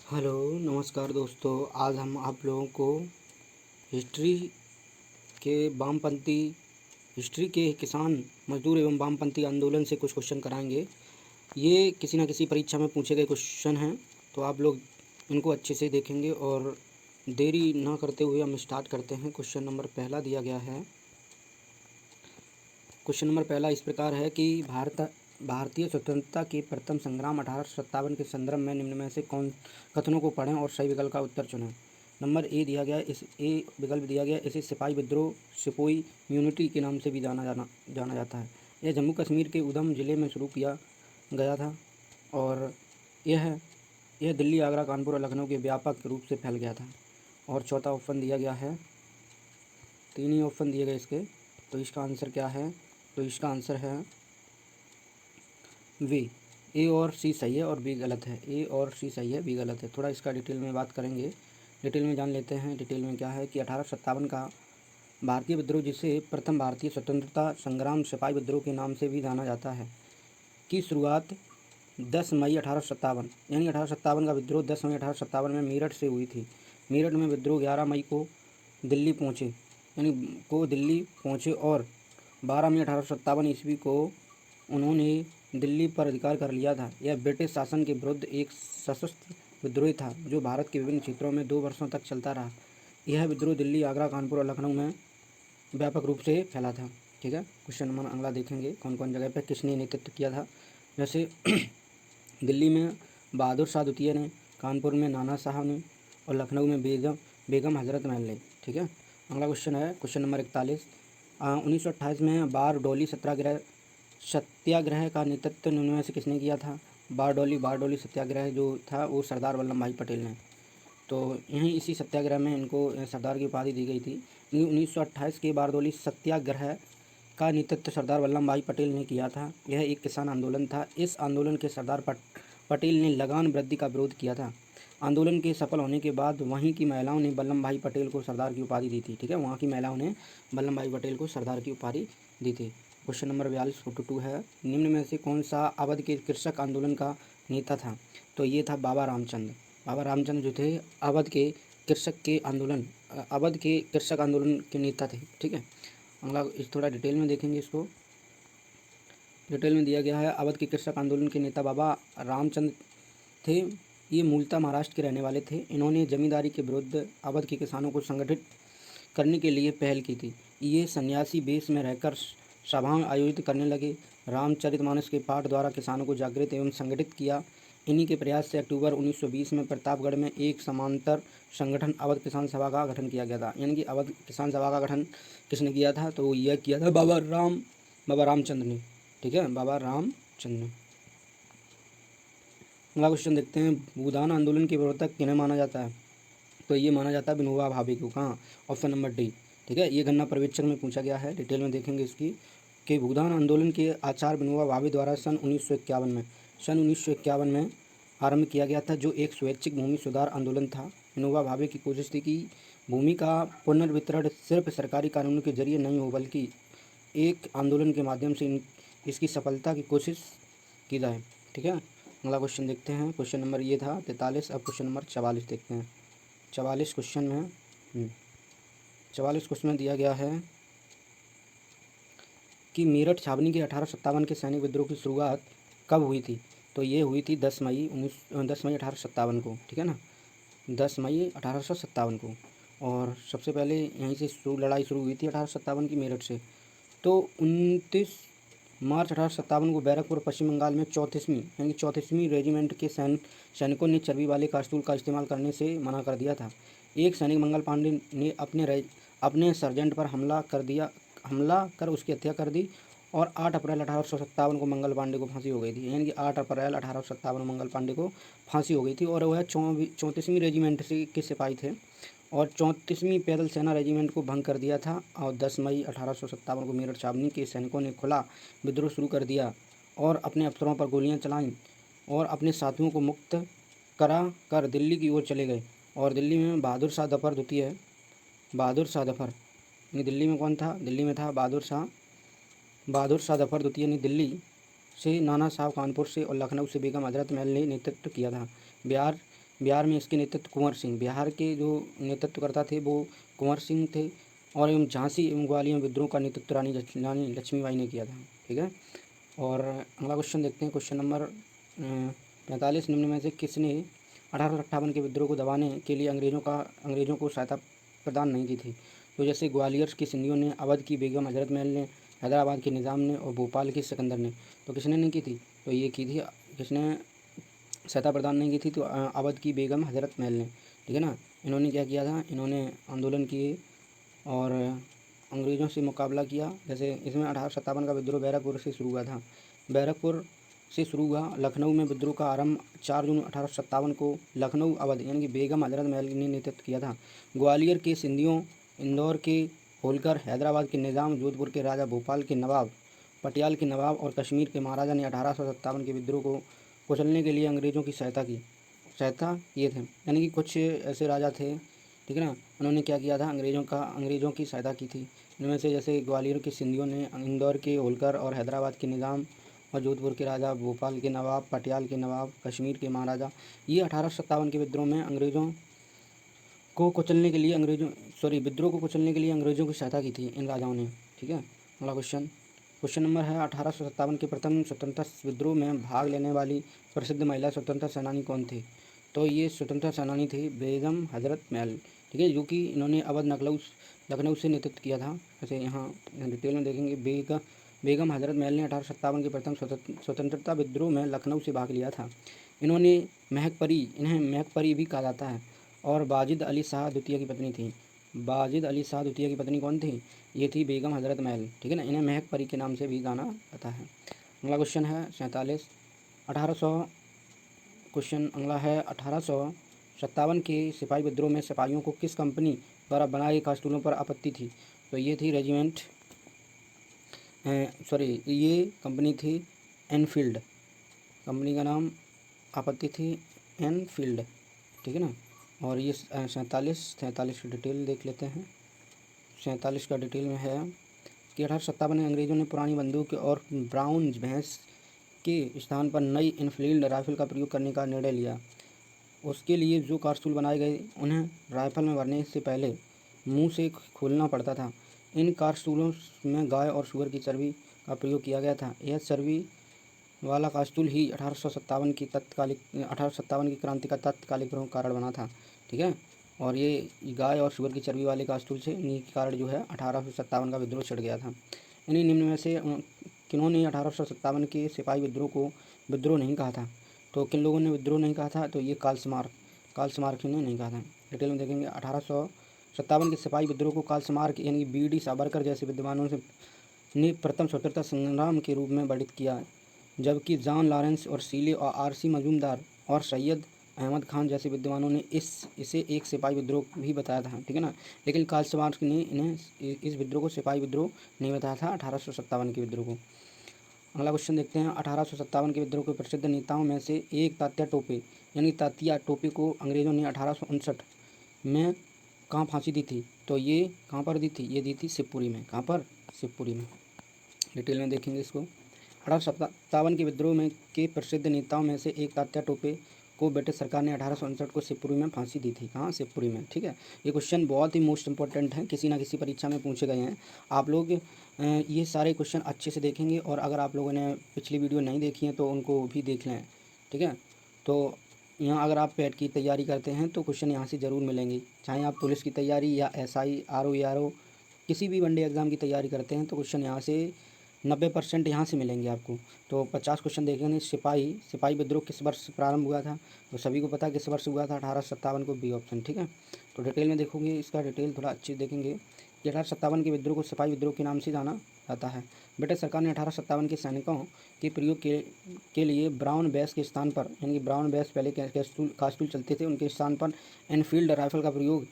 Hello नमस्कार दोस्तों। आज हम आप लोगों को हिस्ट्री के वामपंथी हिस्ट्री के किसान मजदूर एवं वामपंथी आंदोलन से कुछ क्वेश्चन कराएंगे। ये किसी न किसी परीक्षा में पूछे गए क्वेश्चन हैं, तो आप लोग इनको अच्छे से देखेंगे और देरी ना करते हुए हम स्टार्ट करते हैं। क्वेश्चन नंबर पहला दिया गया है। क्वेश्चन नंबर पहला इस प्रकार है कि भारतीय स्वतंत्रता के प्रथम संग्राम 1857 के संदर्भ में निम्न में से कौन कथनों को पढ़ें और सही विकल्प का उत्तर चुनें। नंबर ए दिया गया, इस ए विकल्प दिया गया, इसे सिपाही विद्रोह सिपोई यूनिटी के नाम से भी जाना जाता है। यह जम्मू कश्मीर के उधम जिले में शुरू किया गया था और यह यह दिल्ली, आगरा, कानपुर और लखनऊ के व्यापक रूप से फैल गया था। और चौथा ऑप्शन दिया गया है, तीन ही ऑप्शन दिए गए इसके, तो इसका आंसर क्या है? तो इसका आंसर है वी। ए और सी सही है और बी गलत है। ए और सी सही है, बी गलत है। थोड़ा इसका डिटेल में बात करेंगे, डिटेल में जान लेते हैं। डिटेल में क्या है कि 1857 का भारतीय विद्रोह, जिसे प्रथम भारतीय स्वतंत्रता संग्राम सिपाही विद्रोह के नाम से भी जाना जाता है, की शुरुआत 10 मई 1857 यानी 1857 का विद्रोह 10 मई 1857 में मेरठ से हुई थी। मेरठ में विद्रोह 11 मई को दिल्ली पहुँचे और 12 मई 1857 ईस्वी को उन्होंने दिल्ली पर अधिकार कर लिया था। यह ब्रिटिश शासन के विरुद्ध एक सशस्त्र विद्रोह था जो भारत के विभिन्न क्षेत्रों में 2 वर्षों तक चलता रहा। यह विद्रोह दिल्ली, आगरा, कानपुर और लखनऊ में व्यापक रूप से फैला था। ठीक है, क्वेश्चन नंबर अगला देखेंगे, कौन कौन जगह पर किसने नेतृत्व किया था। जैसे दिल्ली में बहादुर शाह द्वितीय ने, कानपुर में नाना साहब ने और लखनऊ में बेगम हजरत महल ने। ठीक है, अगला क्वेश्चन है क्वेश्चन नंबर 41। 1928 में बारडोली सत्याग्रह का नेतृत्व निम्न में से किसने किया था। बारडोली सत्याग्रह जो था वो सरदार वल्लभ भाई पटेल ने। तो यहीं इसी सत्याग्रह में इनको सरदार की उपाधि दी गई थी। 1928 के बारडोली सत्याग्रह का नेतृत्व सरदार वल्लभ भाई पटेल ने किया था। यह एक किसान आंदोलन था। इस आंदोलन के सरदार पटेल ने लगान वृद्धि का विरोध किया था। आंदोलन के सफल होने के बाद वहीं की महिलाओं ने वल्लभ भाई पटेल को सरदार की उपाधि दी थी। ठीक है, वहाँ की महिलाओं ने वल्लभ भाई पटेल को सरदार की उपाधि दी थी। क्वेश्चन नंबर 42 42 है, निम्न में से कौन सा अवध के कृषक आंदोलन का नेता था। तो ये था बाबा रामचंद्र। बाबा रामचंद्र जो थे अवध के कृषक आंदोलन के नेता थे। ठीक है, अगला इस थोड़ा डिटेल में देखेंगे। इसको डिटेल में दिया गया है, अवध के कृषक आंदोलन के नेता बाबा रामचंद्र थे। ये मूलतः महाराष्ट्र के रहने वाले थे। इन्होंने जमींदारी के विरुद्ध अवध के किसानों को संगठित करने के लिए पहल की थी। ये सन्यासी वेश में रहकर सभाएं आयोजित करने लगे। रामचरितमानस के पाठ द्वारा किसानों को जागृत एवं संगठित किया। इन्हीं के प्रयास से अक्टूबर 1920 में प्रतापगढ़ में एक समांतर संगठन अवध किसान सभा का गठन किया गया था। यानी कि अवध किसान सभा का गठन किसने किया था? तो यह किया था बाबा रामचंद्र ने। ठीक है, बाबा रामचंद्र ने। अगला क्वेश्चन देखते हैं, भूदान आंदोलन के प्रवर्तक किन्हें माना जाता है। तो ये माना जाता है विनोबा भावे को। कहाँ? Option number D. ठीक है, ये गणना पर्यवेक्षक में पूछा गया है। डिटेल में देखेंगे इसकी कि भूदान आंदोलन के आचार्य विनोबा भावे द्वारा सन 1951 में आरंभ किया गया था, जो एक स्वैच्छिक भूमि सुधार आंदोलन था। विनोबा भावे की कोशिश थी कि भूमि का पुनर्वितरण सिर्फ सरकारी कानूनों के जरिए नहीं हो, बल्कि एक आंदोलन के माध्यम से इसकी सफलता की कोशिश की जाए। ठीक है, अगला क्वेश्चन देखते हैं। क्वेश्चन नंबर ये था 43। अब क्वेश्चन नंबर 44 देखते हैं। 44 क्वेश्चन में 44 क्वेश्चन में दिया गया है कि मेरठ छावनी के 1857 के सैनिक विद्रोह की शुरुआत कब हुई थी। तो ये हुई थी 10 मई 1857 को। ठीक है ना, 10 मई 1857 को। और सबसे पहले यहीं से लड़ाई शुरू हुई थी 1857 की, मेरठ से। तो 29 मार्च 1857 को बैरकपुर पश्चिम बंगाल में 34वीं रेजिमेंट के सैनिकों ने चर्बी वाले कारतूस का इस्तेमाल करने से मना कर दिया था। एक सैनिक मंगल पांडे ने अपने सर्जेंट पर हमला कर उसकी हत्या कर दी और 8 अप्रैल 1857 को मंगल पांडे को फांसी हो गई थी। यानी कि 8 अप्रैल 1857 को मंगल पांडे को फांसी हो गई थी। और वह 34वीं रेजिमेंट के सिपाही थे और 34वीं पैदल सेना रेजिमेंट को भंग कर दिया था। और 10 मई 1857 को मेरठ छावनी के सैनिकों ने खुला विद्रोह शुरू कर दिया और अपने अफसरों पर गोलियां चलाईं और अपने साथियों को मुक्त करा कर दिल्ली की ओर चले गए। और दिल्ली में बहादुर शाह जफ़र यानी दिल्ली में कौन था? दिल्ली में था बहादुर शाह जफ़र द्वितीय ने दिल्ली से नाना साहब कानपुर से और लखनऊ से बेगम हजरत महल ने नेतृत्व किया था। बिहार बिहार में इसके नेतृत्व कुंवर सिंह, बिहार के जो नेतृत्वकर्ता थे वो कुंवर सिंह थे। और एवं झांसी एवं ग्वालियर विद्रोह का नेतृत्व रानी लक्ष्मीबाई ने किया था। ठीक है। और अगला क्वेश्चन देखते हैं, क्वेश्चन नंबर 45, निम्न में से किसने 1858 के विद्रोह को दबाने के लिए अंग्रेज़ों को सहायता प्रदान नहीं की थी? तो जैसे ग्वालियर के सिंधियों ने, अवध की बेगम हजरत महल ने, हैदराबाद के निज़ाम ने और भोपाल के सिकंदर ने। तो किसने नहीं की थी? तो ये की थी, किसने सहायता प्रदान नहीं की थी? तो अवध की बेगम हजरत महल ने। ठीक है ना। इन्होंने क्या किया था? इन्होंने आंदोलन किए और अंग्रेज़ों से मुकाबला किया। जैसे इसमें 1857 का विद्रोह बैरकपुर से शुरू हुआ था। बैरकपुर से शुरू हुआ। लखनऊ में विद्रोह का आरंभ 4 जून 1857 को लखनऊ अवध यानी कि बेगम हजरत महल ने नेतृत्व किया था। ग्वालियर के सिंधियों, इंदौर के होलकर, हैदराबाद के निज़ाम, जोधपुर के राजा, भोपाल के नवाब, पटियाला के नवाब और कश्मीर के महाराजा ने 1857 के विद्रोह को कुचलने के लिए अंग्रेज़ों की सहायता किए थे। यानी कि कुछ ऐसे राजा थे, ठीक है ना, उन्होंने क्या किया था? अंग्रेज़ों की सहायता की थी। इनमें से जैसे ग्वालियर के सिंधियों ने, इंदौर के होलकर और हैदराबाद के निज़ाम और जोधपुर के राजा, भोपाल के नवाब, पटियाला के नवाब, कश्मीर के महाराजा, ये 1857 के विद्रोह में विद्रोह को कुचलने के लिए अंग्रेज़ों की सहायता की थी इन राजाओं ने। ठीक है। अगला क्वेश्चन नंबर है 1857 के प्रथम स्वतंत्रता विद्रोह में भाग लेने वाली प्रसिद्ध महिला स्वतंत्रता सेनानी कौन थी? तो ये स्वतंत्रता सेनानी थी बेगम हजरत महल। ठीक है, जो कि इन्होंने अवध लखनऊ से नेतृत्व किया था। जैसे यहाँ डिटेल में देखेंगे, बेगम हजरत महल ने 1857 के प्रथम स्वतंत्रता विद्रोह में लखनऊ से भाग लिया था। इन्हें महकपरी भी कहा जाता है और बाजिद अली शाह द्वितीय की पत्नी थी। बाजिद अली शाह द्वितीय की पत्नी कौन थी? ये थी बेगम हजरत महल। ठीक है ना। इन्हें महकपरी के नाम से भी जाना जाता है। अगला क्वेश्चन है 47, 1800 क्वेश्चन अगला है 1857 के सिपाही विद्रोह में सिपाहियों को किस कंपनी द्वारा बनाए गए कास्टूलों पर आपत्ति थी? तो ये थी ये कंपनी थी एनफील्ड। कंपनी का नाम आपत्ति थी एनफील्ड। ठीक है ना। और ये 47 की डिटेल देख लेते हैं। 47 का डिटेल में है कि 1857 में अंग्रेज़ों ने पुरानी बंदूक और ब्राउन भैंस के स्थान पर नई एनफील्ड राइफल का प्रयोग करने का निर्णय लिया। उसके लिए जो कारतूस बनाए गए उन्हें राइफल में भरने से पहले मुंह से खोलना पड़ता था। इन कारतूसों में गाय और सूअर की चर्बी का प्रयोग किया गया था। यह चर्बी वाला कास्तूल ही 1857 की क्रांति का तत्कालिक प्रमुख कारण बना था। ठीक है। और ये गाय और सूअर की चर्बी वाले कास्तूल से इन्हीं के कारण जो है 1857 का विद्रोह छिड़ गया था। इन्हीं निम्न में से किन्होंने 1857 के सिपाही विद्रोह को विद्रोह नहीं कहा था? तो किन लोगों ने विद्रोह नहीं कहा था? तो ये कार्ल स्मारक ने नहीं कहा था। डिटेल में देखेंगे। 1857 के सिपाही विद्रोह को कार्ल स्मारक यानी कि बी डी सावरकर जैसे विद्वानों ने प्रथम स्वतंत्रता संग्राम के रूप में वर्णित किया, जबकि जॉन लॉरेंस और सीले और आर.सी. मजूमदार और सैयद अहमद खान जैसे विद्वानों ने इसे एक सिपाही विद्रोह भी बताया था। ठीक है ना। लेकिन कार्ल स्मारक ने इन्हें इस विद्रोह को सिपाही विद्रोह नहीं बताया था, 1857 के विद्रोह को। अगला क्वेश्चन देखते हैं। 1857 के विद्रोह के प्रसिद्ध नेताओं में से एक तात्या टोपे को अंग्रेज़ों ने 1859 में कहाँ फांसी दी थी? तो ये कहाँ पर दी थी? ये दी थी शिवपुरी में। कहाँ पर? शिवपुरी में। डिटेल में देखेंगे इसको। 1857 के विद्रोह में के प्रसिद्ध नेताओं में से एक तात्या टोपे को ब्रिटिश सरकार ने 1859 को शिवपुरी में फांसी दी थी। कहाँ? शिवपुरी में। ठीक है। ये क्वेश्चन बहुत ही मोस्ट इंपॉर्टेंट है, किसी ना किसी परीक्षा में पूछे गए हैं। आप लोग ये सारे क्वेश्चन अच्छे से देखेंगे और अगर आप लोगों ने पिछली वीडियो नहीं देखी है तो उनको भी देख लें। ठीक है। तो यहाँ अगर आप पेट की तैयारी करते हैं तो क्वेश्चन यहाँ से ज़रूर मिलेंगे। चाहे आप पुलिस की तैयारी या SI RO किसी भी वनडे एग्ज़ाम की तैयारी करते हैं तो क्वेश्चन यहाँ से 90% यहाँ से मिलेंगे आपको। तो 50 क्वेश्चन देखेंगे। सिपाही विद्रोह किस वर्ष प्रारंभ हुआ था? तो सभी को पता किस वर्ष हुआ था, 1857 को, बी ऑप्शन। ठीक है। तो डिटेल में देखोगे, इसका डिटेल थोड़ा अच्छे देखेंगे कि 1857 के विद्रोह को सिपाही विद्रोह के नाम से जाना जाता है। ब्रिटिश सरकार ने 1857 के सैनिकों के प्रयोग के लिए ब्राउन बेस के स्थान पर, यानी कि ब्राउन बेस पहले कास्तूल चलते थे, उनके स्थान पर एनफील्ड राइफल का प्रयोग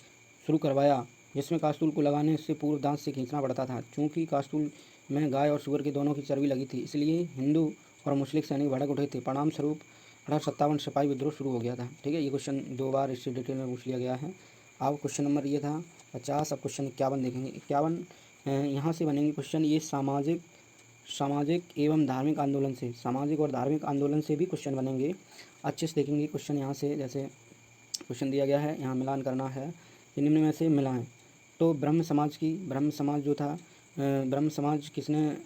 शुरू करवाया, जिसमें कास्तूल को लगाने से पूर्व दांत से खींचना पड़ता था। चूँकि कास्तूल में गाय और सूअर के दोनों की चर्बी लगी थी, इसलिए हिंदू और मुस्लिम सैनिक भड़क उठे थे। परिणाम स्वरूप 1857 सिपाही विद्रोह शुरू हो गया था। ठीक है। ये क्वेश्चन 2 बार इससे डिटेल में पूछ लिया गया है। अब क्वेश्चन नंबर ये था 50। अब क्वेश्चन 51 देखेंगे। 51 यहाँ से बनेंगे क्वेश्चन। ये सामाजिक एवं धार्मिक आंदोलन से, सामाजिक और धार्मिक आंदोलन से भी क्वेश्चन बनेंगे। अच्छे से देखेंगे क्वेश्चन यहाँ से। जैसे क्वेश्चन दिया गया है, यहाँ मिलान करना है कि निम्न में से मिलाएं। तो ब्रह्म समाज जो था, ब्रह्म समाज किसने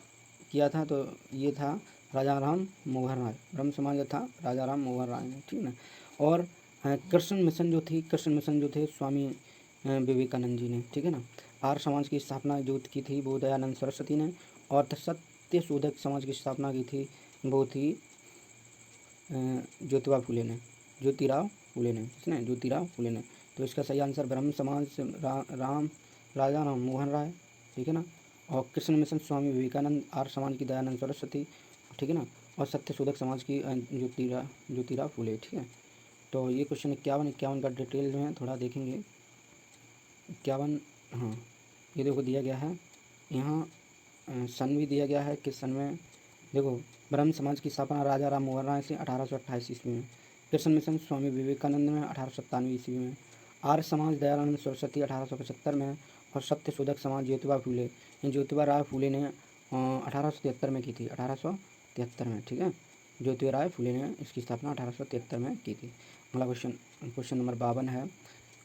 किया था? तो ये था राजा राम मोहन राय। ब्रह्म समाज जो था राजा राम मोहन राय ने, ठीक है ना। और कृष्ण मिशन जो थे स्वामी विवेकानंद जी ने, ठीक है ना। आर्य समाज की स्थापना जो की थी वो दयानंद सरस्वती ने, और सत्य शोधक समाज की स्थापना की थी वो थी ज्योतिराव फूले ने, ज्योतिराव फूले ने। तो इसका सही आंसर ब्रह्म समाज राजा राम मोहन राय, ठीक है ना। और कृष्ण मिशन स्वामी विवेकानंद, आर्य समाज की दयानंद सरस्वती, ठीक है ना। और सत्य शोधक समाज की ज्योतिराव फूले, ठीक है। तो ये क्वेश्चन 51 का डिटेल में थोड़ा देखेंगे। 51, हाँ ये देखो दिया गया है यहाँ, सन भी दिया गया है किस सन में। देखो, ब्रह्म समाज की स्थापना राजा राम मोहन राय से 1828 ईस्वी में, कृष्ण मिशन स्वामी विवेकानंद में 1897 ईस्वी में, आर्य समाज दयानंद सरस्वती 1875 में, और सत्य शोधक समाज ज्योतिबा राय फूले ने 1873 में की थी, 1873 में, ठीक है। ज्योतिबा राय फूले ने इसकी स्थापना 1873 में की थी। अगला क्वेश्चन नंबर 52 है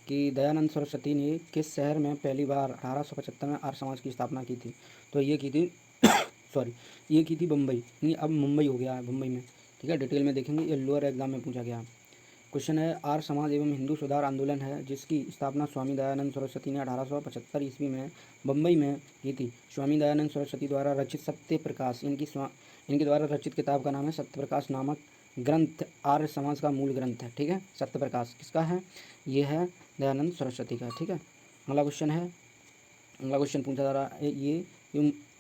कि दयानंद सरस्वती ने किस शहर में पहली बार 1875 में आर्य समाज की स्थापना की थी? तो ये की थी ये की थी बम्बई, नहीं अब मुंबई हो गया है, मुंबई में, ठीक है। डिटेल में देखेंगे, ये लोअर एग्जाम में पूछा गया। क्वेश्चन है, आर्य समाज एवं हिंदू सुधार आंदोलन है जिसकी स्थापना स्वामी दयानंद सरस्वती ने 1875 ईस्वी में बम्बई में की थी। स्वामी दयानंद सरस्वती द्वारा रचित सत्य प्रकाश, इनके द्वारा रचित किताब का नाम है सत्य प्रकाश नामक ग्रंथ आर्य समाज का मूल ग्रंथ है, ठीक है। सत्य प्रकाश किसका है? ये है दयानंद सरस्वती का, ठीक है। अगला क्वेश्चन पूछा जा रहा है, ये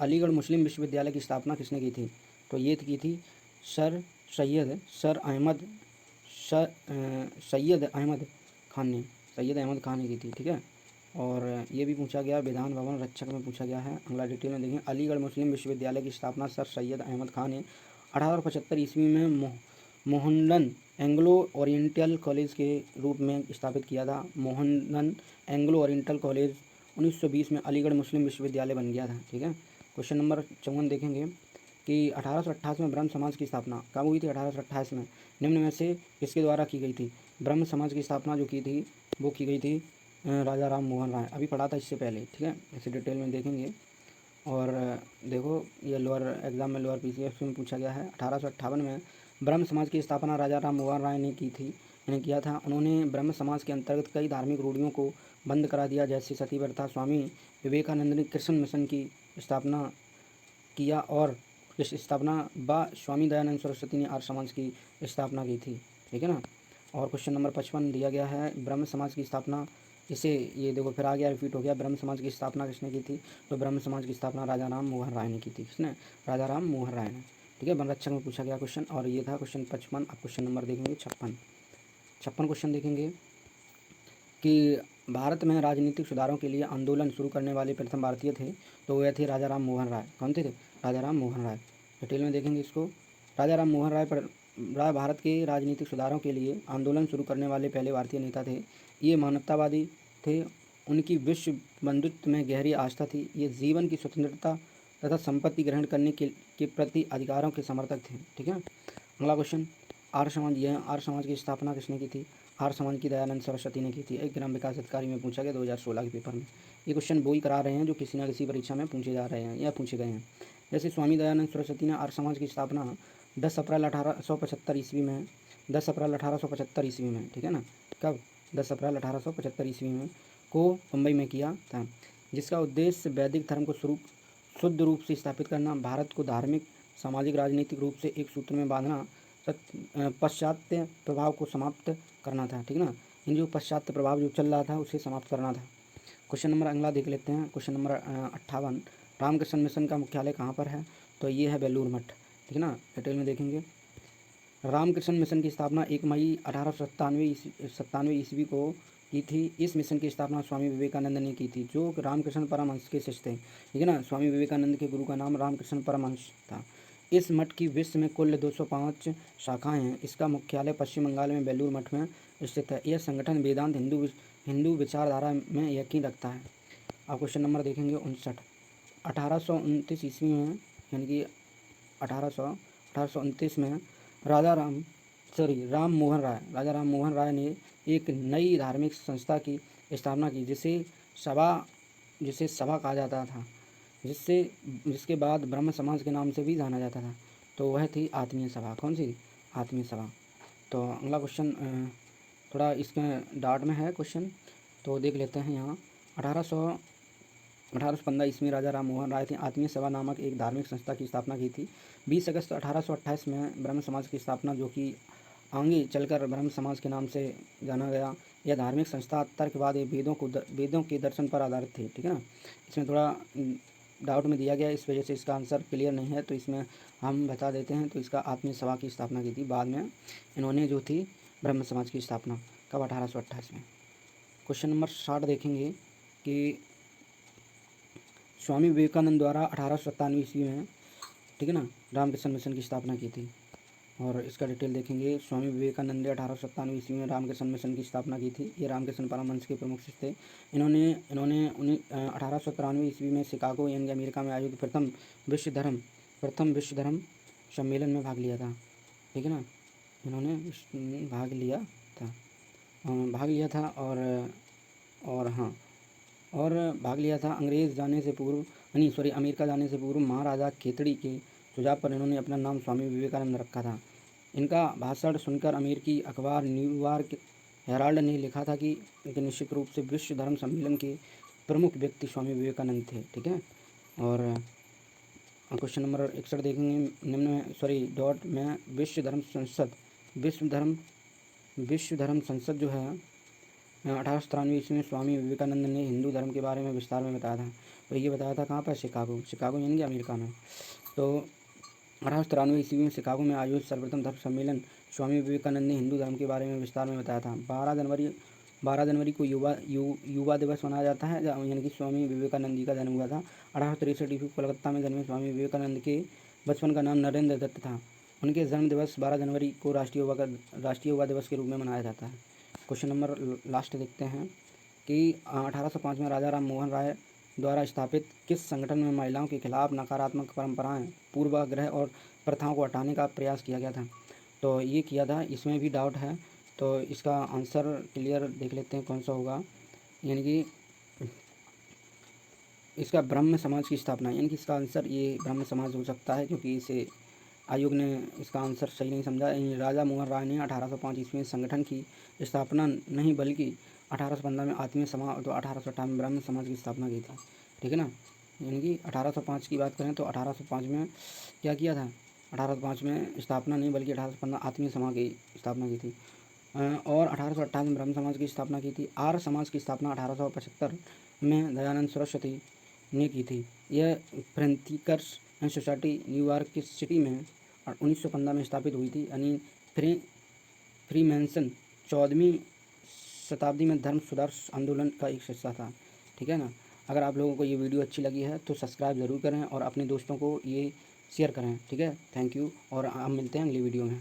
अलीगढ़ मुस्लिम विश्वविद्यालय की स्थापना किसने की थी? तो ये की थी सैयद अहमद खान ने की थी, ठीक है। और ये भी पूछा गया, विधान भवन रक्षक में पूछा गया है। अगला डिटेल में देखें, अलीगढ़ मुस्लिम विश्वविद्यालय की स्थापना सर सैयद अहमद खान ने 1875 ईस्वी में मोहनडन एंग्लो ओरिएंटल कॉलेज के रूप में स्थापित किया था। मोहनडन एंग्लो ओरिएंटल कॉलेज 1920 में अलीगढ़ मुस्लिम विश्वविद्यालय बन गया था, ठीक है। क्वेश्चन नंबर 54 देखेंगे कि 1828 में ब्रह्म समाज की स्थापना कब हुई थी? 1828 में निम्न में से किसके द्वारा की गई थी? ब्रह्म समाज की स्थापना जो की थी वो की गई थी राजा राम मोहन राय, अभी पढ़ा था इससे पहले, ठीक है। इसे डिटेल में देखेंगे। और देखो, ये लोअर एग्जाम में लोअर पीसीएस में पूछा गया है। 1858 में ब्रह्म समाज की स्थापना राजा राम मोहन राय ने की थी, किया था। उन्होंने ब्रह्म समाज के अंतर्गत कई धार्मिक रूढ़ियों को बंद करा दिया, जैसे सती प्रथा। स्वामी विवेकानंद ने कृष्ण मिशन की स्थापना किया, और इस स्थापना स्वामी दयानंद सरस्वती ने आर्य समाज की स्थापना की थी, ठीक है ना। और क्वेश्चन नंबर 55 दिया गया है, ब्रह्म समाज की स्थापना ये देखो फिर आ गया, रिपीट हो गया, ब्रह्म समाज की स्थापना किसने की थी? तो ब्रह्म समाज की स्थापना राजा राम मोहन राय ने की थी। किसने? राजा राम मोहन राय ने, ठीक है। वन रक्षक में पूछा गया क्वेश्चन, और ये था क्वेश्चन 55। अब क्वेश्चन नंबर देखेंगे 56 क्वेश्चन देखेंगे कि भारत में राजनीतिक सुधारों के लिए आंदोलन शुरू करने वाले प्रथम भारतीय थे, तो वह थे राजा राम मोहन राय। कौन थे? राजा राम मोहन राय। डिटेल में देखेंगे इसको। राजा राम मोहन राय भारत के राजनीतिक सुधारों के लिए आंदोलन शुरू करने वाले पहले भारतीय नेता थे। ये मानवतावादी थे, उनकी विश्व बंधुत्व में गहरी आस्था थी। ये जीवन की स्वतंत्रता तथा संपत्ति ग्रहण करने के प्रति अधिकारों के समर्थक थे, ठीक है। अगला क्वेश्चन, आर्य समाज। यह आर्य समाज की स्थापना किसने की थी? आर्य समाज की दयानंद सरस्वती ने की थी। एक ग्राम विकास अधिकारी में पूछा गया 2016 के पेपर में। ये क्वेश्चन वो ही करा रहे हैं जो किसी न किसी परीक्षा में पूछे जा रहे हैं या पूछे गए हैं। जैसे स्वामी दयानंद सरस्वती ने आर्य समाज की स्थापना 10 अप्रैल 1875 ईस्वी में 10 अप्रैल 1875 ईस्वी में, ठीक है ना। कब? 10 अप्रैल 1875 ईस्वी में को मुंबई में किया था, जिसका उद्देश्य वैदिक धर्म को शुद्ध रूप से स्थापित करना, भारत को धार्मिक, सामाजिक, राजनीतिक रूप से एक सूत्र में बांधना, पाश्चात्य प्रभाव को समाप्त करना था, ठीक है ना। इन जो पाश्चात्य प्रभाव जो चल रहा था उसे समाप्त करना था। क्वेश्चन नंबर अगला देख लेते हैं। क्वेश्चन नंबर 58, रामकृष्ण मिशन का मुख्यालय कहाँ पर है? तो ये है बेलूर मठ, ठीक है ना। डिटेल में देखेंगे। रामकृष्ण मिशन की स्थापना 1 मई 1897 ईस्वी को की थी। इस मिशन की स्थापना स्वामी विवेकानंद ने की थी, जो रामकृष्ण परमहंस के शिष्य थे, ठीक है ना। स्वामी विवेकानंद के गुरु का नाम रामकृष्ण परमहंस था। इस मठ की विश्व में कुल 205 शाखाएं हैं। इसका मुख्यालय पश्चिम बंगाल में बेलूर मठ में स्थित है। यह संगठन वेदांत हिंदू विचारधारा में यकीन रखता है। अब क्वेश्चन नंबर देखेंगे 59। 1829 ईस्वी में, यानी कि 1829 में राजा राम मोहन राय ने एक नई धार्मिक संस्था की स्थापना की जिसे सभा कहा जाता था, जिसके बाद ब्रह्म समाज के नाम से भी जाना जाता था। तो वह थी आत्मीय सभा। कौन सी? आत्मीय सभा। तो अगला क्वेश्चन थोड़ा इसके डार्ट में है क्वेश्चन, तो देख लेते हैं यहाँ। 1815 ईस्वी राजा राम मोहन राय ने आत्मीय सभा नामक एक धार्मिक संस्था की स्थापना की थी। 20 अगस्त 1828 में ब्रह्म समाज की स्थापना, जो कि आगे चलकर ब्रह्म समाज के नाम से जाना गया। यह धार्मिक संस्था तर्कवाद वेदों के दर्शन पर आधारित थी। ठीक है ना, इसमें थोड़ा डाउट में दिया गया, इस वजह से इसका आंसर क्लियर नहीं है, तो इसमें हम बता देते हैं। तो इसका आत्मीय सभा की स्थापना की थी। बाद में इन्होंने जो थी ब्रह्म समाज की स्थापना कब? 1828 में। क्वेश्चन नंबर 60 देखेंगे कि स्वामी विवेकानंद द्वारा 1897 ईस्वी में, ठीक है ना, रामकृष्ण मिशन की स्थापना की थी। और इसका डिटेल देखेंगे। स्वामी विवेकानंद ने 1897 ईस्वी में रामकृष्ण मिशन की स्थापना की थी। ये रामकृष्ण परमहंस के प्रमुख शिष्य थे। इन्होंने 1893 ईस्वी में शिकागो यानी अमेरिका में आयोजित प्रथम विश्व धर्म सम्मेलन में भाग लिया था। ठीक है ना, इन्होंने भाग लिया था और भाग लिया था। अमेरिका जाने से पूर्व महाराजा खेतड़ी के सुझाव पर इन्होंने अपना नाम स्वामी विवेकानंद रखा था। इनका भाषण सुनकर अमेरिकी अखबार न्यूयॉर्क हेराल्ड ने लिखा था कि निश्चित रूप से विश्व धर्म सम्मेलन के प्रमुख व्यक्ति स्वामी विवेकानंद थे। ठीक है, और क्वेश्चन नंबर 61 देखेंगे। डॉट में विश्व धर्म संसद जो है 1893 ईस्वी में स्वामी विवेकानंद ने हिंदू धर्म के बारे में विस्तार में बताया था। तो ये बताया था कहाँ पर? शिकागो यानी कि अमेरिका में। तो 1893 ईस्वी में शिकागो में आयोजित सर्वप्रथम धर्म सम्मेलन स्वामी विवेकानंद ने हिंदू धर्म के बारे में विस्तार में बताया था। 12 जनवरी को युवा दिवस मनाया जाता है, यानी कि स्वामी विवेकानंद जी का जन्म हुआ था। 1863 ईस्वी को कोलकाता में जन्मे स्वामी विवेकानंद के बचपन का नाम नरेंद्र दत्त था। उनके जन्म दिवस 12 जनवरी को राष्ट्रीय युवा दिवस के रूप में मनाया जाता है। क्वेश्चन नंबर लास्ट देखते हैं कि 1805 में राजा राम मोहन राय द्वारा स्थापित किस संगठन में महिलाओं के खिलाफ नकारात्मक परंपराएं, पूर्वाग्रह और प्रथाओं को हटाने का प्रयास किया गया था? तो ये किया था, इसमें भी डाउट है, तो इसका आंसर क्लियर देख लेते हैं कौन सा होगा। यानी कि इसका ब्रह्म समाज की स्थापना, यानी कि इसका आंसर ये ब्रह्म समाज हो सकता है, क्योंकि इसे आयोग ने इसका आंसर सही नहीं समझा। राजा मोहन राय ने 1805 ईस्वी में संगठन की स्थापना नहीं बल्कि 1815 में आत्मीय समाज और 1858 में ब्रह्म समाज की स्थापना की थी। ठीक है ना, यानी कि 1805 की बात करें तो 1805 में क्या किया था? 1805 में स्थापना नहीं बल्कि 1815 आत्मीय समाज की स्थापना की थी। और 1828 में ब्रह्म समाज की स्थापना की थी। आर्य समाज की स्थापना 1875 में दयानंद सरस्वती ने की थी। यह फ्रेंथिकर्स एंड सोसाइटी न्यूयॉर्क की सिटी में 1915 में स्थापित हुई थी। यानी फ्रीमेसन 14वीं शताब्दी में धर्म सुधार आंदोलन का एक हिस्सा था। ठीक है ना, अगर आप लोगों को ये वीडियो अच्छी लगी है तो सब्सक्राइब ज़रूर करें और अपने दोस्तों को ये शेयर करें। ठीक है, थैंक यू, और हम मिलते हैं अगली वीडियो में।